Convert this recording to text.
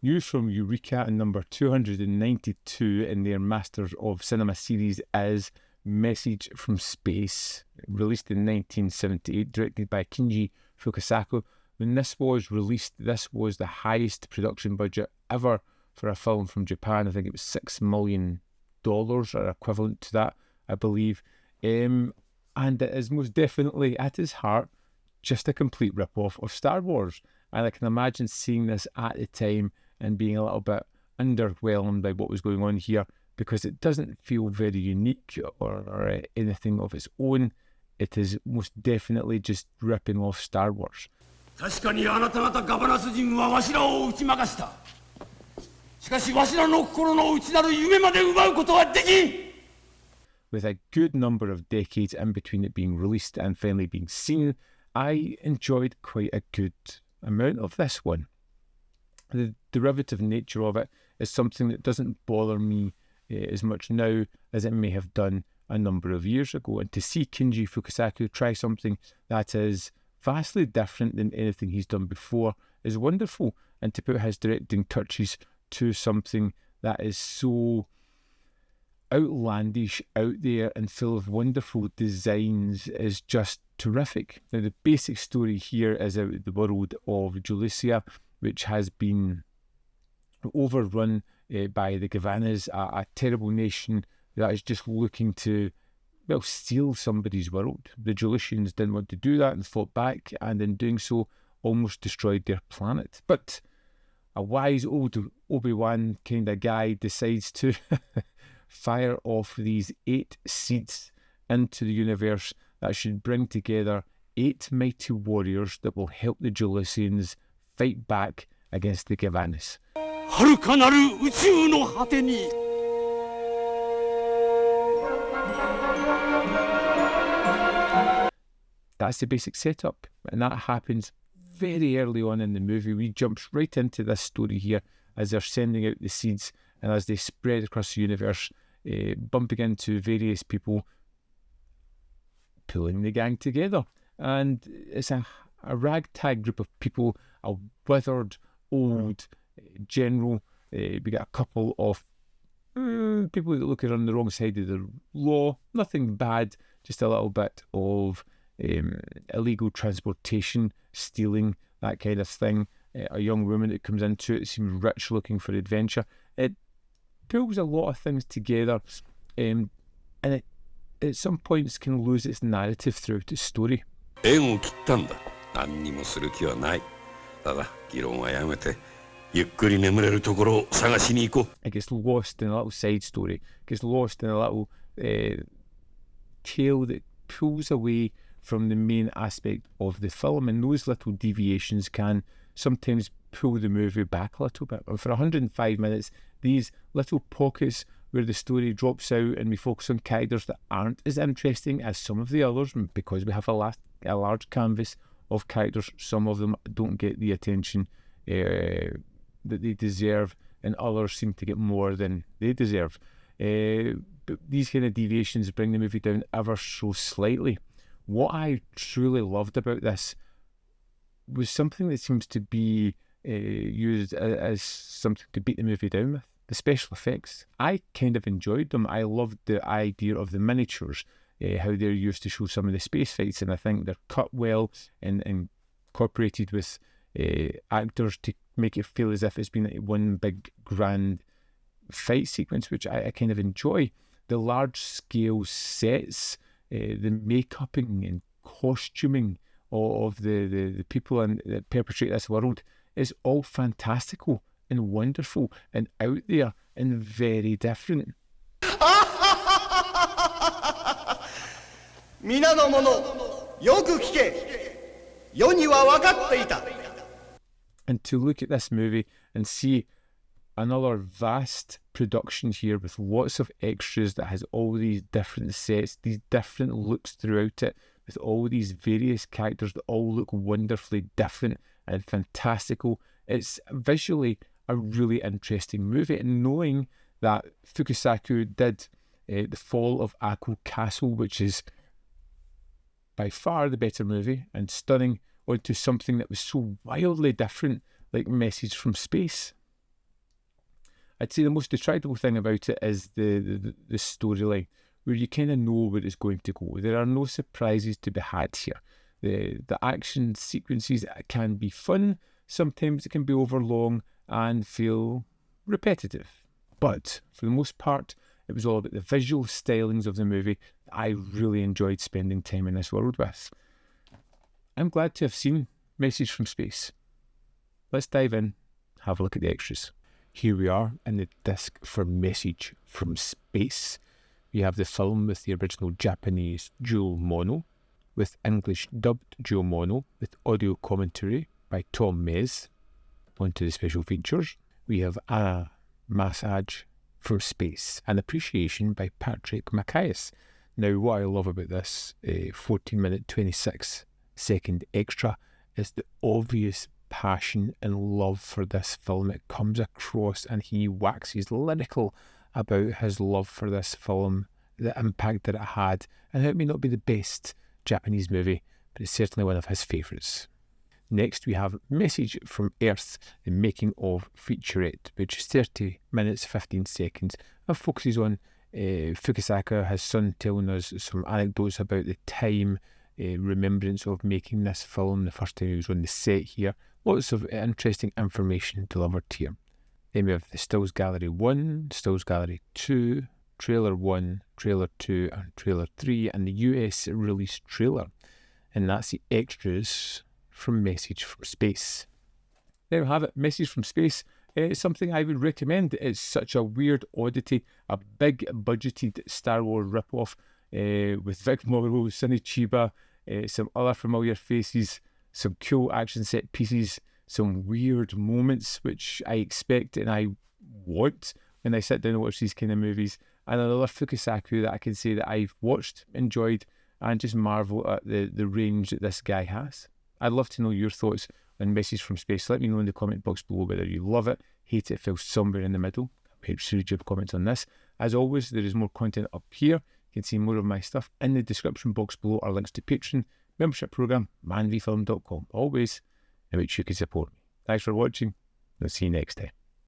News from Eureka and number 292 in their Masters of Cinema series is Message from Space, released in 1978, directed by Kinji Fukasaku. When this was released, this was the highest production budget ever for a film from Japan. I think it was $6 million or equivalent to that, I believe. And it is most definitely, at its heart, just a complete rip-off of Star Wars. And I can imagine seeing this at the time and being a little bit underwhelmed by what was going on here, because it doesn't feel very unique or anything of its own. It is most definitely just ripping off Star Wars. 確かにあなた方ガバナス人はわしらを打ち負かした。しかしわしらの心の内なる夢まで奪うことはできん。 With a good number of decades in between it being released and finally being seen, I enjoyed quite a good amount of this one. The derivative nature of it is something that doesn't bother me as much now as it may have done a number of years ago. And to see Kinji Fukasaku try something that is vastly different than anything he's done before is wonderful. And to put his directing touches to something that is so outlandish, out there, and full of wonderful designs is just terrific. Now, the basic story here is out the world of Julucia, which has been overrun by the Gavanas, a terrible nation that is just looking to, well, steal somebody's world. The Julucians didn't want to do that and fought back, and in doing so, almost destroyed their planet. But a wise old Obi-Wan kind of guy decides to fire off these 8 seeds into the universe that should bring together 8 mighty warriors that will help the Julucians fight back against the Gavanas. 遥かなる宇宙の果てに That's the basic setup, and that happens very early on in the movie. We jump right into this story here as they're sending out the seeds, and as they spread across the universe, bumping into various people, pulling the gang together. And it's a ragtag group of people, a withered old general. We got a couple of people that look on the wrong side of the law. Nothing bad, just a little bit of illegal transportation, stealing, that kind of thing. A young woman that comes into it seems rich, looking for adventure. It pulls a lot of things together, and it at some points can lose its narrative throughout its story. 縁を切ったんだ。何にもする気はない。ただ議論はやめて、ゆっくり眠れるところを探しに行こう。 It gets lost in a little side story. It gets lost in a little tale that pulls away from the main aspect of the film, and those little deviations can sometimes pull the movie back a little bit. And for 105 minutes, these little pockets where the story drops out and we focus on characters that aren't as interesting as some of the others, because we have a large canvas of characters, some of them don't get the attention that they deserve, and others seem to get more than they deserve. But these kind of deviations bring the movie down ever so slightly. What I truly loved about this was something that seems to be used as something to beat the movie down with. The special effects. I kind of enjoyed them. I loved the idea of the miniatures, how they're used to show some of the space fights, and I think they're cut well and incorporated with actors to make it feel as if it's been one big grand fight sequence, which I kind of enjoy. The large scale sets, the make-upping and costuming of the people that perpetrate this world is all fantastical and wonderful and out there and very different. 皆の者、よく聞け。世には分かっていた。 And to look at this movie and see another vast production here with lots of extras that has all these different sets, these different looks throughout it, with all these various characters that all look wonderfully different and fantastical. It's visually a really interesting movie, and knowing that Fukasaku did The Fall of Akko Castle, which is by far the better movie and stunning, onto something that was so wildly different like Message from Space. I'd say the most detractable thing about it is the storyline, where you kind of know where it's going to go. There are no surprises to be had here. The action sequences can be fun. Sometimes it can be overlong and feel repetitive. But for the most part, it was all about the visual stylings of the movie that I really enjoyed spending time in this world with. I'm glad to have seen Message from Space. Let's dive in, have a look at the extras. Here we are in the disc for Message from Space. We have the film with the original Japanese dual mono, with English dubbed dual mono, with audio commentary by Tom Mez. On to the special features. We have a Massage from Space, an appreciation by Patrick Macias. Now, what I love about this 14-minute, 26-second extra is the obvious passion and love for this film. It comes across, and he waxes lyrical about his love for this film, the impact that it had, and how it may not be the best Japanese movie, but it's certainly one of his favourites. Next, we have Message from Earth, the making of featurette, which is 30 minutes, 15 seconds, and focuses on Fukusaka, his son, telling us some anecdotes about the time, remembrance of making this film, the first time he was on the set here. Lots of interesting information delivered here. Then we have the Stills Gallery 1, Stills Gallery 2, Trailer 1, Trailer 2, and Trailer 3, and the US release trailer. And that's the extras from Message from Space. There we have it, Message from Space. It's something I would recommend. It's such a weird oddity, a big budgeted Star Wars ripoff with Vic Morrow, Sonny Chiba, some other familiar faces, some cool action set pieces, some weird moments which I expect and I want when I sit down and watch these kind of movies, and another Fukusaku that I can say that I've watched, enjoyed, and just marvel at the range that this guy has. I'd love to know your thoughts on Message from Space. Let me know in the comment box below whether you love it, hate it, feel somewhere in the middle. Make sure you leave comments on this. As always, there is more content up here. You can see more of my stuff. In the description box below are links to Patreon, membership program, manvfilm.com. Always in which you can support me. Thanks for watching. I'll see you next time.